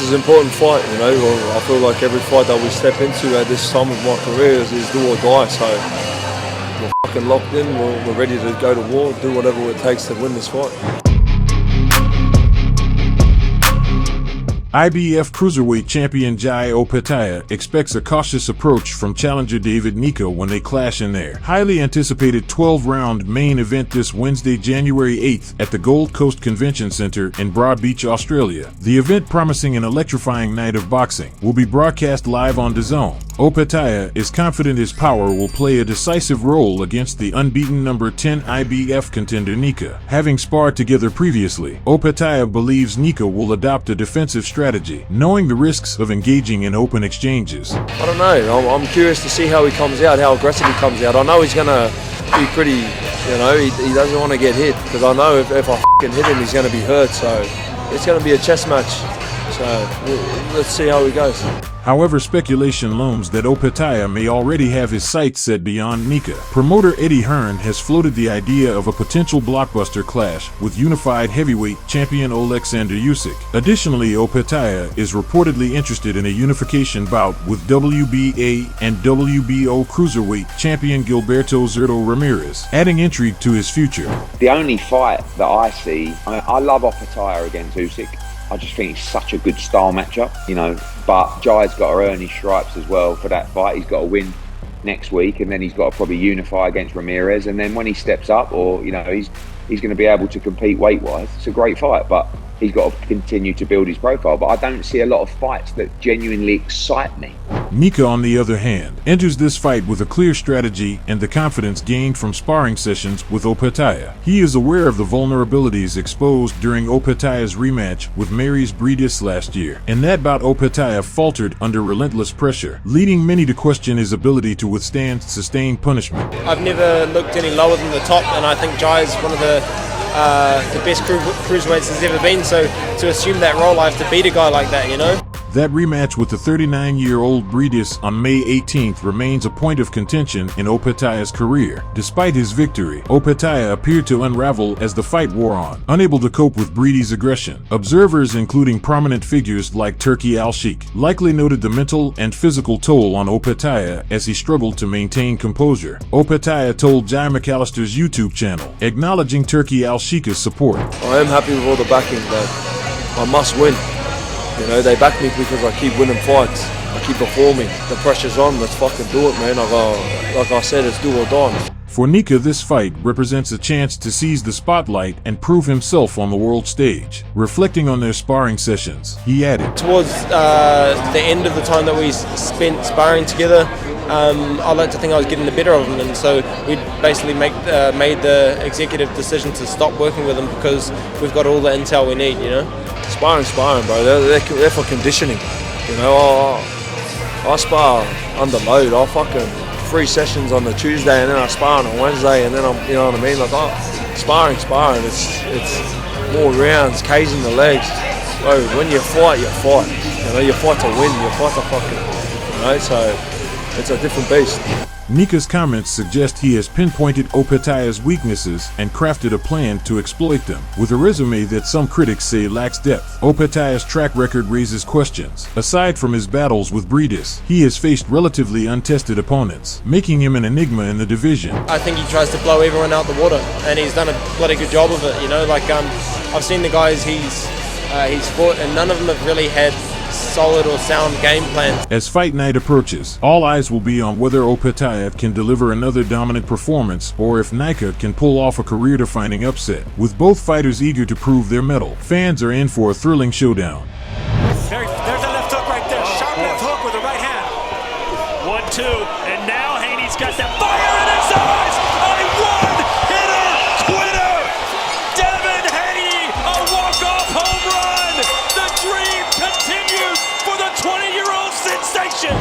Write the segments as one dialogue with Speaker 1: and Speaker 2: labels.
Speaker 1: is an important fight, you know. Well, I feel like every fight that we step into at this time of my career is do or die. So we're fucking locked in. We're ready to go to war, do whatever it takes to win this fight.
Speaker 2: IBF cruiserweight champion Jai Opetaia expects a cautious approach from challenger David Nyika when they clash in their highly anticipated 12-round main event this Wednesday, January 8th at the Gold Coast Convention Center in Broadbeach, Australia. The event, promising an electrifying night of boxing, will be broadcast live on DAZN. Opetaia is confident his power will play a decisive role against the unbeaten number 10 IBF contender Nyika. Having sparred together previously, Opetaia believes Nyika will adopt a defensive strategy, knowing the risks of engaging in open exchanges.
Speaker 1: I don't know. I'm curious to see how he comes out, how aggressive he comes out. I know he's going to be pretty, you know, he doesn't want to get hit, because I know if I fucking hit him, he's going to be hurt. So it's going to be a chess match. So let's see how he goes.
Speaker 2: However, speculation looms that Opetaia may already have his sights set beyond Nyika. Promoter Eddie Hearn has floated the idea of a potential blockbuster clash with unified heavyweight champion Oleksandr Usyk. Additionally, Opetaia is reportedly interested in a unification bout with WBA and WBO cruiserweight champion Gilberto Ramirez, adding intrigue to his future.
Speaker 3: The only fight that I see, I love Opetaia against Usyk. I just think it's such a good style matchup, you know, but Jai's got to earn his stripes as well for that fight. He's got to win next week, and then he's got to probably unify against Ramirez, and then when he steps up, or, you know, he's going to be able to compete weight-wise. It's a great fight, but he's got to continue to build his profile. But I don't see a lot of fights that genuinely excite me.
Speaker 2: Nyika, on the other hand, enters this fight with a clear strategy and the confidence gained from sparring sessions with Opetaia. He is aware of the vulnerabilities exposed during Opetaia's rematch with Mary's Breedis last year. In that bout, Opetaia faltered under relentless pressure, leading many to question his ability to withstand sustained punishment.
Speaker 4: I've never looked any lower than the top, and I think Jai is one of the best cruiserweights there's ever been, so to assume that role, I have to beat a guy like that, you know?
Speaker 2: That rematch with the 39-year-old Breedis on May 18th remains a point of contention in Opetaia's career. Despite his victory, Opetaia appeared to unravel as the fight wore on, unable to cope with Breedis' aggression. Observers, including prominent figures like Turki Al-Sheikh, likely noted the mental and physical toll on Opetaia as he struggled to maintain composure. Opetaia told Jai McAllister's YouTube channel, acknowledging Turki Al-Sheikh's support.
Speaker 1: I am happy with all the backing, but I must win. You know, they back me because I keep winning fights. I keep performing. The pressure's on. Let's fucking do it, man. Like I said, it's do or die.
Speaker 2: For Nyika, this fight represents a chance to seize the spotlight and prove himself on the world stage. Reflecting on their sparring sessions, he added,
Speaker 4: towards the end of the time that we spent sparring together, I like to think I was getting the better of him, and so we basically made the executive decision to stop working with him because we've got all the intel we need, you know?
Speaker 1: Sparring, bro. They're for conditioning. You know, I spar under load. I fucking 3 sessions on the Tuesday, and then I spar on a Wednesday, and then I'm, you know what I mean? Like, sparring. It's more rounds, casing the legs. Bro, when you fight. You know, you fight to win. You fight to fucking, you know. So it's a different beast.
Speaker 2: Nyika's comments suggest he has pinpointed Opetaia's weaknesses and crafted a plan to exploit them. With a resume that some critics say lacks depth, Opetaia's track record raises questions. Aside from his battles with Breedis, he has faced relatively untested opponents, making him an enigma in the division.
Speaker 4: I think he tries to blow everyone out the water, and he's done a bloody good job of it, you know? Like, I've seen the guys he's fought, and none of them have really had solid or sound game plan.
Speaker 2: As fight night approaches, all eyes will be on whether Opetaia can deliver another dominant performance or if Nyika can pull off a career-defining upset. With both fighters eager to prove their mettle, fans are in for a thrilling showdown.
Speaker 5: There's a left hook right there. Sharp left hook with the right hand. 1-2, and now Haney's got that fire in his eyes. A one-hitter quitter. Devin Haney, a walk-off home run. The dream continues for the 20-year-old sensation.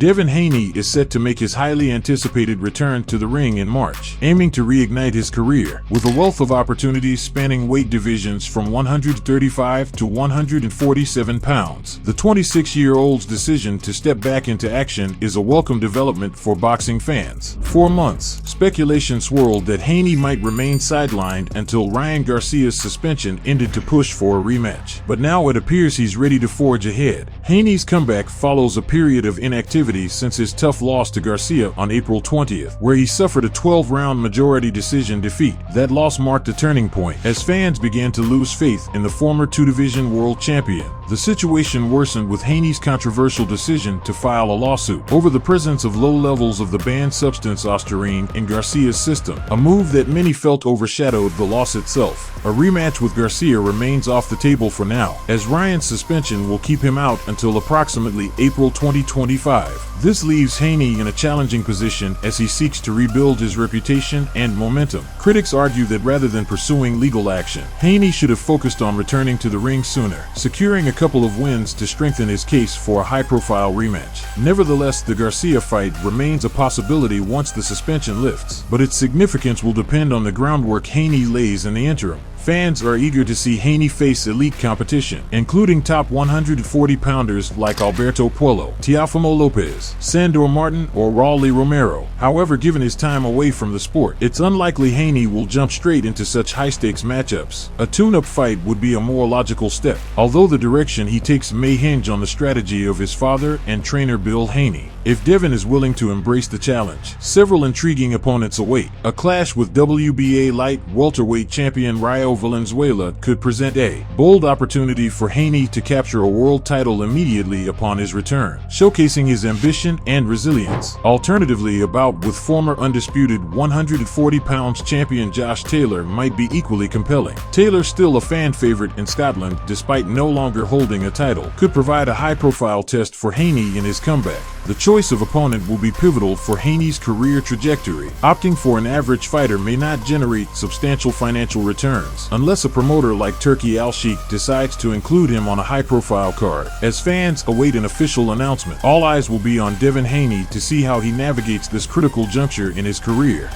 Speaker 2: Devin Haney is set to make his highly anticipated return to the ring in March, aiming to reignite his career. With a wealth of opportunities spanning weight divisions from 135 to 147 pounds, the 26-year-old's decision to step back into action is a welcome development for boxing fans. For months, speculation swirled that Haney might remain sidelined until Ryan Garcia's suspension ended to push for a rematch. But now it appears he's ready to forge ahead. Haney's comeback follows a period of inactivity since his tough loss to Garcia on April 20th, where he suffered a 12-round majority decision defeat. That loss marked a turning point as fans began to lose faith in the former two-division world champion. The situation worsened with Haney's controversial decision to file a lawsuit over the presence of low levels of the banned substance ostarine in Garcia's system, a move that many felt overshadowed the loss itself. A rematch with Garcia remains off the table for now, as Ryan's suspension will keep him out until approximately April 2025. This leaves Haney in a challenging position as he seeks to rebuild his reputation and momentum. Critics argue that rather than pursuing legal action, Haney should have focused on returning to the ring sooner, securing a couple of wins to strengthen his case for a high-profile rematch. Nevertheless, the Garcia fight remains a possibility once the suspension lifts, but its significance will depend on the groundwork Haney lays in the interim. Fans are eager to see Haney face elite competition, including top 140-pounders like Alberto Puello, Teofimo Lopez, Sandor Martin, or Rolly Romero. However, given his time away from the sport, it's unlikely Haney will jump straight into such high-stakes matchups. A tune-up fight would be a more logical step, although the direction he takes may hinge on the strategy of his father and trainer Bill Haney. If Devin is willing to embrace the challenge, several intriguing opponents await. A clash with WBA light welterweight champion Rayo Valenzuela could present a bold opportunity for Haney to capture a world title immediately upon his return, showcasing his ambition and resilience. Alternatively, a bout with former undisputed 140 pounds champion Josh Taylor might be equally compelling. Taylor, still a fan favorite in Scotland despite no longer holding a title, could provide a high-profile test for Haney in his comeback. The choice of opponent will be pivotal for Haney's career trajectory. Opting for an average fighter may not generate substantial financial returns, unless a promoter like Turki Al-Sheikh decides to include him on a high-profile card. As fans await an official announcement, all eyes will be on Devin Haney to see how he navigates this critical juncture in his career.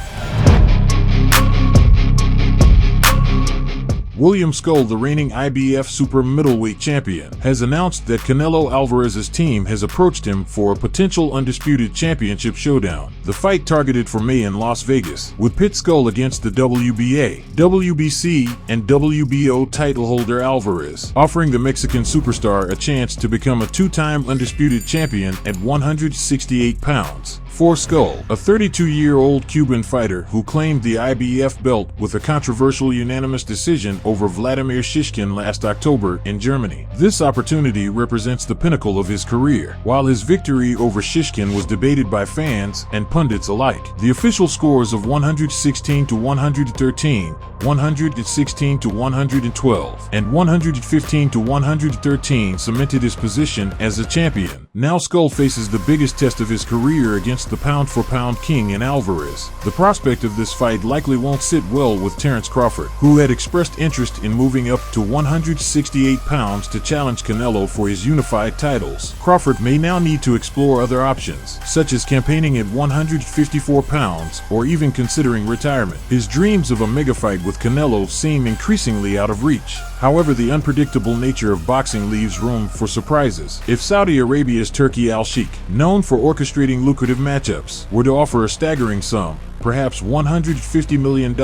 Speaker 2: William Scull, the reigning IBF super middleweight champion, has announced that Canelo Alvarez's team has approached him for a potential undisputed championship showdown. The fight, targeted for May in Las Vegas, would pit Scull against the WBA, WBC, and WBO title holder Alvarez, offering the Mexican superstar a chance to become a two-time undisputed champion at 168 pounds. For Scull, a 32-year-old Cuban fighter who claimed the IBF belt with a controversial unanimous decision over Vladimir Shishkin last October in Germany. This opportunity represents the pinnacle of his career. While his victory over Shishkin was debated by fans and pundits alike, the official scores of 116 to 113, 116 to 112, and 115 to 113 cemented his position as a champion. Now Scull faces the biggest test of his career against the pound-for-pound king in Alvarez. The prospect of this fight likely won't sit well with Terence Crawford, who had expressed interest in moving up to 168 pounds to challenge Canelo for his unified titles. Crawford may now need to explore other options, such as campaigning at 154 pounds or even considering retirement. His dreams of a mega fight with Canelo seem increasingly out of reach. However, the unpredictable nature of boxing leaves room for surprises. If Saudi Arabia's Turki Al-Sheikh, known for orchestrating lucrative matchups, were to offer a staggering sum, perhaps $150 million,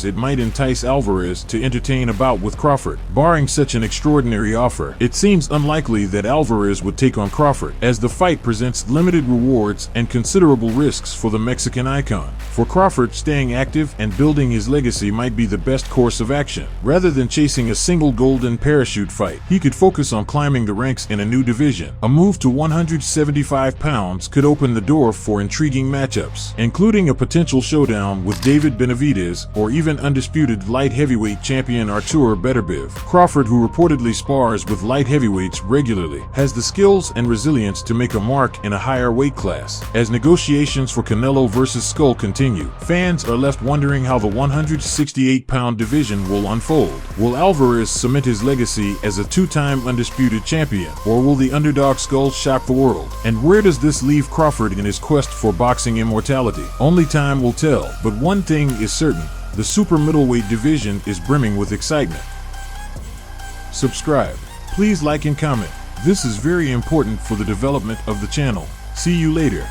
Speaker 2: it might entice Alvarez to entertain a bout with Crawford. Barring such an extraordinary offer, it seems unlikely that Alvarez would take on Crawford, as the fight presents limited rewards and considerable risks for the Mexican icon. For Crawford, staying active and building his legacy might be the best course of action. Rather than chasing a single golden parachute fight, he could focus on climbing the ranks in a new division. A move to 175 pounds could open the door for intriguing matchups, including a potential showdown showdown with David Benavidez or even undisputed light heavyweight champion Artur Beterbiev. Crawford, who reportedly spars with light heavyweights regularly, has the skills and resilience to make a mark in a higher weight class. As negotiations for Canelo versus Scull continue, fans are left wondering how the 168-pound division will unfold. Will Alvarez cement his legacy as a two-time undisputed champion, or will the underdog Scull shock the world? And where does this leave Crawford in his quest for boxing immortality? Only time will tell, but one thing is certain: the super middleweight division is brimming with excitement. Subscribe. Please like and comment. This is very important for the development of the channel. See you later.